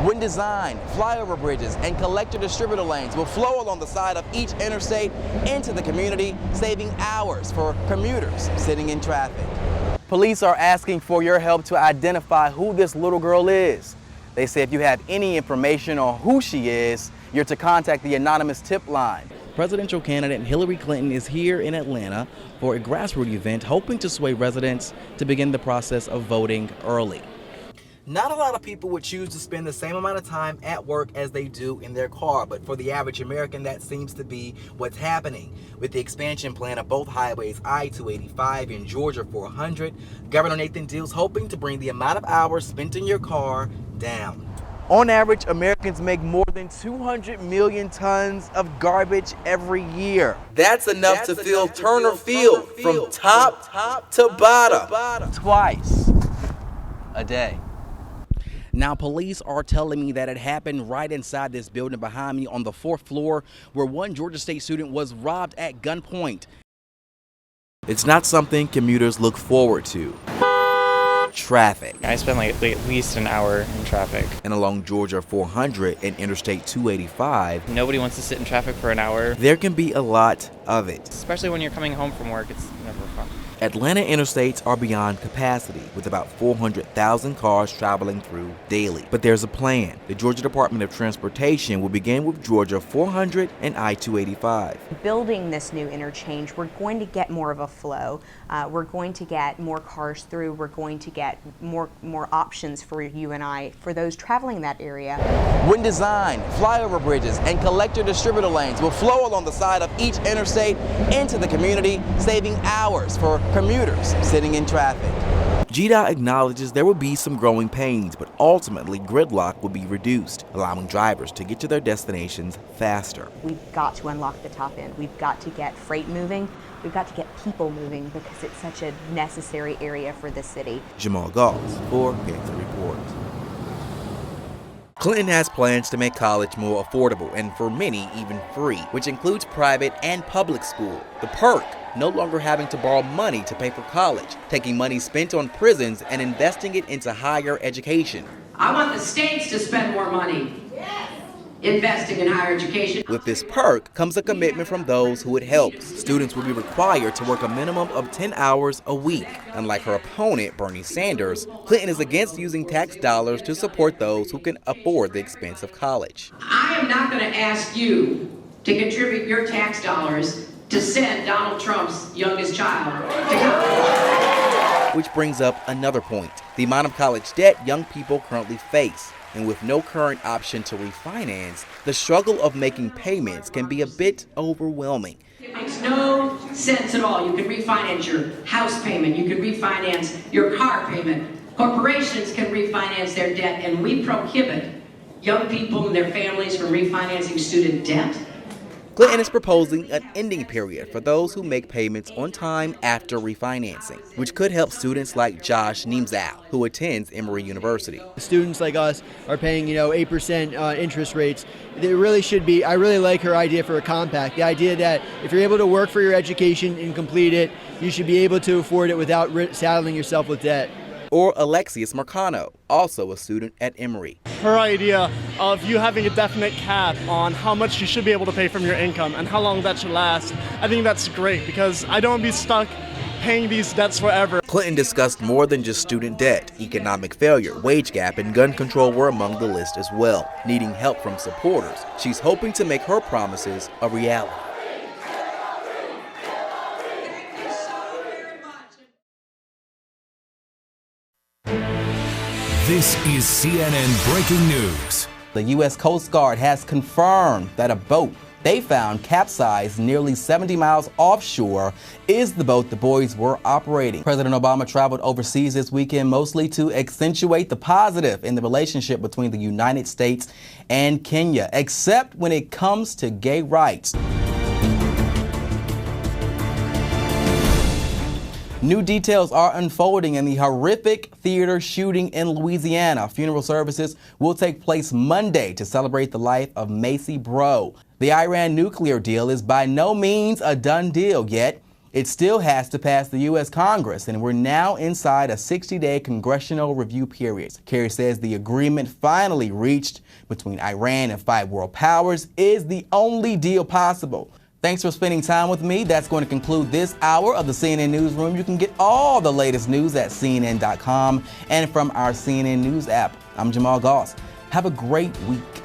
When designed, flyover bridges and collector-distributor lanes will flow along the side of each interstate into the community, saving hours for commuters sitting in traffic. Police are asking for your help to identify who this little girl is. They say if you have any information on who she is, you're to contact the anonymous tip line. Presidential candidate Hillary Clinton is here in Atlanta for a grassroots event hoping to sway residents to begin the process of voting early. Not a lot of people would choose to spend the same amount of time at work as they do in their car, but for the average American, that seems to be what's happening. With the expansion plan of both highways, I-285 and Georgia 400, Governor Nathan Deal's hoping to bring the amount of hours spent in your car down. On average, Americans make more than 200 million tons of garbage every year. That's enough to fill Turner Field from top to bottom twice a day. Now, police are telling me that it happened right inside this building behind me on the 4th floor where one Georgia State student was robbed at gunpoint. It's not something commuters look forward to. Traffic. I spend like at least an hour in traffic. And along Georgia 400 and Interstate 285, nobody wants to sit in traffic for an hour. There can be a lot of it. Especially when you're coming home from work, it's never fun. Atlanta interstates are beyond capacity, with about 400,000 cars traveling through daily. But there's a plan. The Georgia Department of Transportation will begin with Georgia 400 and I-285. Building this new interchange, we're going to get more of a flow. We're going to get more cars through. We're going to get more options for you and I, for those traveling that area. When designed, flyover bridges and collector-distributor lanes will flow along the side of each interstate into the community, saving hours for commuters sitting in traffic. GDOT acknowledges there will be some growing pains, but ultimately gridlock will be reduced, allowing drivers to get to their destinations faster. We've got to unlock the top end. We've got to get freight moving. We've got to get people moving because it's such a necessary area for the city. Jamal Goss for Panther Report. Clinton has plans to make college more affordable and for many even free, which includes private and public school. The perk, no longer having to borrow money to pay for college, taking money spent on prisons and investing it into higher education. I want the states to spend more money investing in higher education. With this perk comes a commitment from those who it helps. Students will be required to work a minimum of 10 hours a week. Unlike her opponent, Bernie Sanders, Clinton is against using tax dollars to support those who can afford the expense of college. I am not going to ask you to contribute your tax dollars to send Donald Trump's youngest child to college. Which brings up another point, the amount of college debt young people currently face. And with no current option to refinance, the struggle of making payments can be a bit overwhelming. It makes no sense at all. You can refinance your house payment, you can refinance your car payment. Corporations can refinance their debt, and we prohibit young people and their families from refinancing student debt. Clinton is proposing an ending period for those who make payments on time after refinancing, which could help students like Josh Neemzow, who attends Emory University. Students like us are paying, 8% interest rates. There really should be. I really like her idea for a compact. The idea that if you're able to work for your education and complete it, you should be able to afford it without saddling yourself with debt. Or Alexius Marcano, also a student at Emory. Her idea of you having a definite cap on how much you should be able to pay from your income and how long that should last, I think that's great because I don't want to be stuck paying these debts forever. Clinton discussed more than just student debt. Economic failure, wage gap, and gun control were among the list as well. Needing help from supporters, she's hoping to make her promises a reality. This is CNN Breaking News. The U.S. Coast Guard has confirmed that a boat they found capsized nearly 70 miles offshore is the boat the boys were operating. President Obama traveled overseas this weekend mostly to accentuate the positive in the relationship between the United States and Kenya, except when it comes to gay rights. New details are unfolding in the horrific theater shooting in Louisiana. Funeral services will take place Monday to celebrate the life of Macy Bro. The Iran nuclear deal is by no means a done deal yet. It still has to pass the U.S. Congress, and we're now inside a 60-day congressional review period. Kerry says the agreement finally reached between Iran and 5 world powers is the only deal possible. Thanks for spending time with me. That's going to conclude this hour of the CNN Newsroom. You can get all the latest news at CNN.com and from our CNN News app. I'm Jamal Goss. Have a great week.